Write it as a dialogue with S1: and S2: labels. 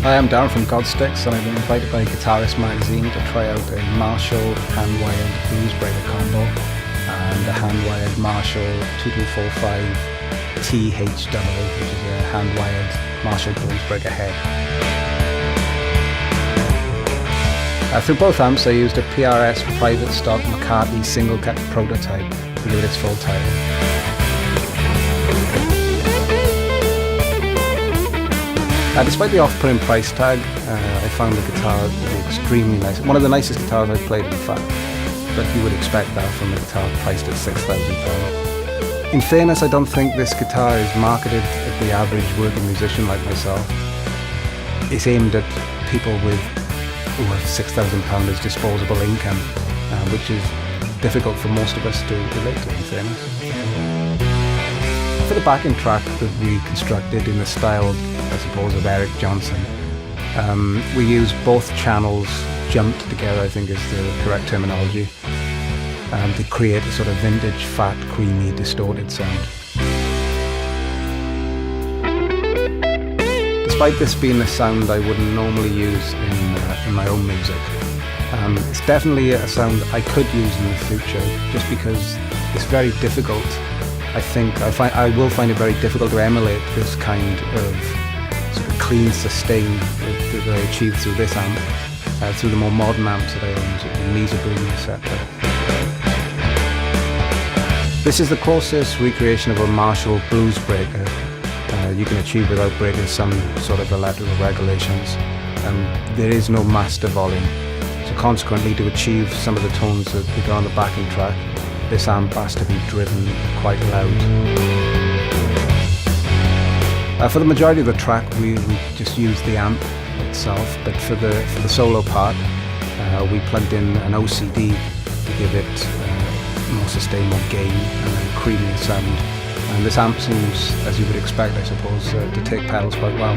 S1: Hi, I'm Darren from Godsticks, and I've been invited by Guitarist magazine to try out a Marshall hand-wired Bluesbreaker combo and a hand-wired Marshall 2245 TH double, which is a hand-wired Marshall Bluesbreaker head. Through both amps I used a PRS private stock McCartney single cut prototype to give it its full title. Despite the off-putting price tag, I found the guitar to be extremely nice. One of the nicest guitars I've played, in fact, but you would expect that from a guitar priced at £6,000. In fairness, I don't think this guitar is marketed at the average working musician like myself. It's aimed at people with £6,000 as disposable income, which is difficult for most of us to relate to, in fairness. For the backing track that we constructed in the style, I suppose, of Eric Johnson, we used both channels jumped together, I think is the correct terminology, to create a sort of vintage, fat, creamy, distorted sound. Despite this being a sound I wouldn't normally use in my own music, it's definitely a sound I could use in the future, just because it's very difficult. I think I will find it very difficult to emulate this kind of sort of clean sustain that I achieved through this amp, through the more modern amps that I own, sort of the Mesa Boom, etc. This is the closest recreation of a Marshall Bluesbreaker you can achieve without breaking some sort of electrical regulations. There is no master volume, so consequently to achieve some of the tones that we got on the backing track, this amp has to be driven quite loud. For the majority of the track we just used the amp itself, but for the solo part we plugged in an OCD to give it more sustain, more gain and a creamier sound. And this amp seems, as you would expect I suppose, to take pedals quite well.